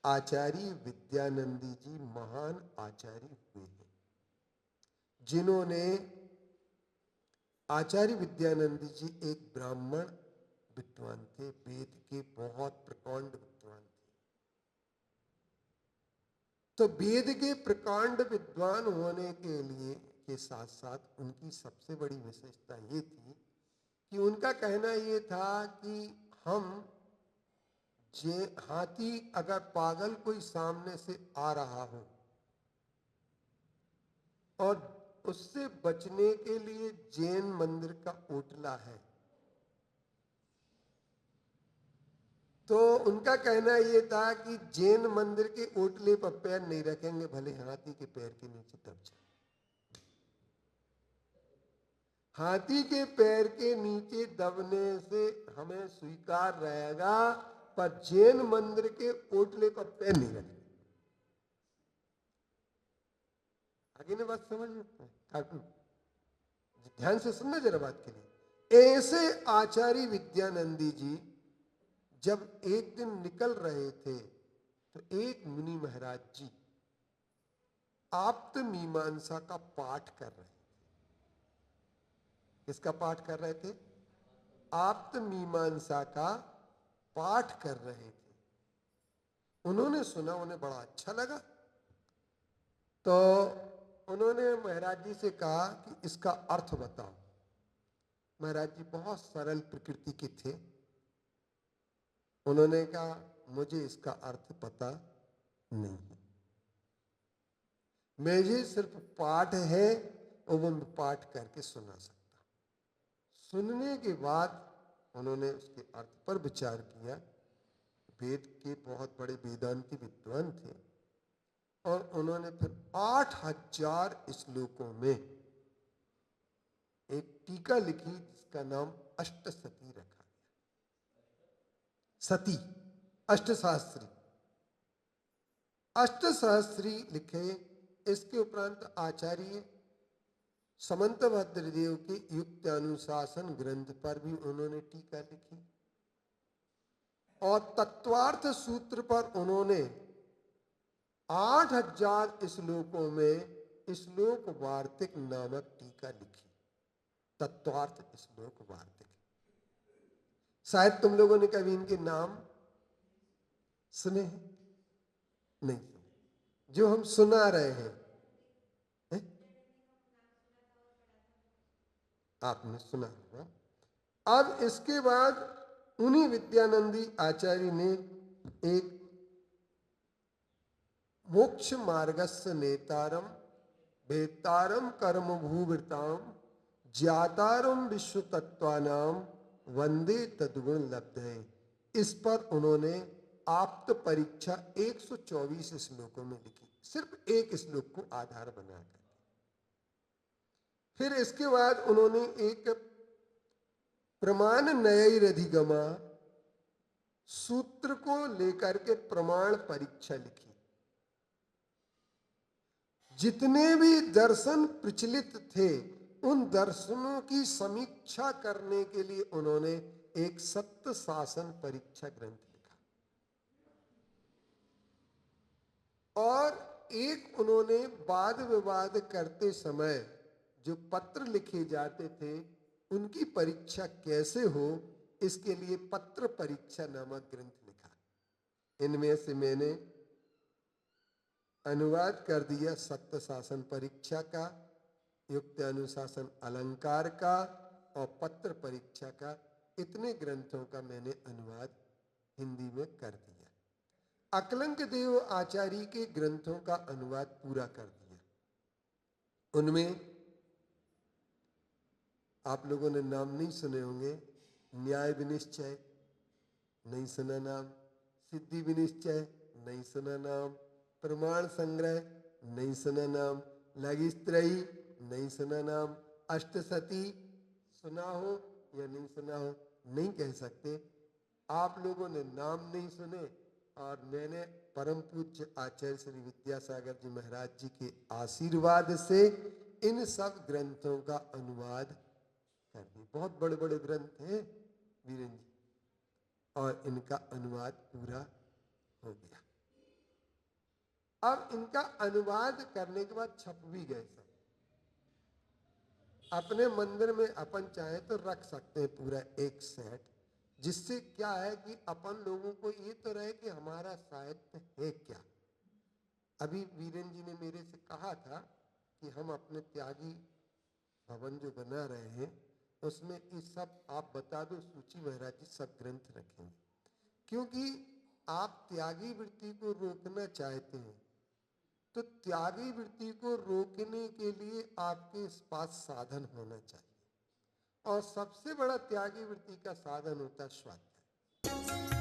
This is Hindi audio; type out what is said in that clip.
आचार्य विद्यानंदी जी महान आचार्य हुए हैं, जिन्होंने आचार्य विद्यानंदी जी एक ब्राह्मण विद्वान थे, वेद के बहुत प्रकांड विद्वान थे। तो वेद के प्रकांड विद्वान होने के लिए के साथ साथ उनकी सबसे बड़ी विशेषता ये थी कि उनका कहना ये था कि हम हाथी अगर पागल कोई सामने से आ रहा हो और उससे बचने के लिए जैन मंदिर का ओटला है, तो उनका कहना यह था कि जैन मंदिर के ओटले पर पैर नहीं रखेंगे, भले हाथी के पैर के नीचे दब जाए। हाथी के पैर के नीचे दबने से हमें स्वीकार रहेगा, पर जैन मंदिर के ओटले पर पैर नहीं रखेंगे। आगे ने बात समझ में कार्टून ध्यान से सुनना जरा बात के लिए। ऐसे आचार्य विद्यानंदी जी जब एक दिन निकल रहे थे तो एक मुनि महाराज जी आप्त मीमांसा का पाठ कर रहे थे। किसका पाठ कर रहे थे? आप्त मीमांसा का पाठ कर रहे थे। उन्होंने सुना, उन्हें बड़ा अच्छा लगा, तो उन्होंने महाराज जी से कहा कि इसका अर्थ बताओ। महाराज जी बहुत सरल प्रकृति के थे। उन्होंने कहा मुझे इसका अर्थ पता नहीं है, मुझे सिर्फ पाठ है और वो मैं पाठ करके सुना सकता। सुनने के बाद उन्होंने उसके अर्थ पर विचार किया। वेद के बहुत बड़े वेदांती विद्वान थे और उन्होंने फिर 8000 श्लोकों में एक टीका लिखी जिसका नाम अष्टसती रखा गया। सती अष्टशास्त्री, अष्टशास्त्री लिखे। इसके उपरांत आचार्य समंतभद्र देव के युक्त अनुशासन ग्रंथ पर भी उन्होंने टीका लिखी और तत्वार्थ सूत्र पर उन्होंने 8000 श्लोकों में श्लोक वार्तिक नामक टीका लिखी। तत्वार्थ श्लोक वार्तिक। शायद तुम लोगों ने कभी इनके नाम सुने हैं? नहीं सुने। जो हम सुना रहे हैं, आपने सुना होगा। अब इसके बाद उन्हीं विद्यानंदी आचार्य ने एक मोक्ष मार्गस्य नेतारम वेतारम कर्म भूवृताम ज्ञातारम विश्व तत्वानाम वंदे तद्गुण लब्धे, इस पर उन्होंने आप्त परीक्षा 124 श्लोकों में लिखी, सिर्फ एक श्लोक को आधार बनाकर। फिर इसके बाद उन्होंने एक प्रमाण नयैरधिगमा सूत्र को लेकर के प्रमाण परीक्षा लिखी। जितने भी दर्शन प्रचलित थे उन दर्शनों की समीक्षा करने के लिए उन्होंने एक सत्य शासन परीक्षा ग्रंथ लिखा और एक उन्होंने वाद विवाद करते समय जो पत्र लिखे जाते थे उनकी परीक्षा कैसे हो, इसके लिए पत्र परीक्षा नामक ग्रंथ लिखा। इनमें से मैंने अनुवाद कर दिया सत्य शासन परीक्षा का, युक्त अनुशासन अलंकार का और पत्र परीक्षा का। इतने ग्रंथों का मैंने अनुवाद हिंदी में कर दिया। अकलंक देव आचार्य के ग्रंथों का अनुवाद पूरा कर दिया। उनमें आप लोगों ने नाम नहीं सुने होंगे। न्याय विनिश्चय नहीं सुना नाम, सिद्धि विनिश्चय नहीं सुना नाम, प्रमाण संग्रह नहीं सुना नाम, लघिस्त्रयी नहीं सुना नाम, अष्टसती सुना हो या नहीं सुना हो नहीं कह सकते। आप लोगों ने नाम नहीं सुने और मैंने परम पूज्य आचार्य श्री विद्यासागर जी महाराज जी के आशीर्वाद से इन सब ग्रंथों का अनुवाद कर दिया। बहुत बड़े बड़े ग्रंथ हैं वीरेंद्र जी, और इनका अनुवाद पूरा हो गया। अब इनका अनुवाद करने के बाद छप भी गए सब। अपने मंदिर में अपन चाहे तो रख सकते हैं पूरा एक सेट, जिससे क्या है कि अपन लोगों को ये तो रहे कि हमारा साहित्य है क्या। अभी वीरेन जी ने मेरे से कहा था कि हम अपने त्यागी भवन जो बना रहे हैं उसमें ये सब आप बता दो, सूची महाराज जी सब ग्रंथ रखेंगे, क्योंकि आप त्यागी वृत्ति को रोकना चाहते हैं तो त्यागी वृत्ति को रोकने के लिए आपके पास साधन होना चाहिए, और सबसे बड़ा त्यागी वृत्ति का साधन होता है स्वाध्याय।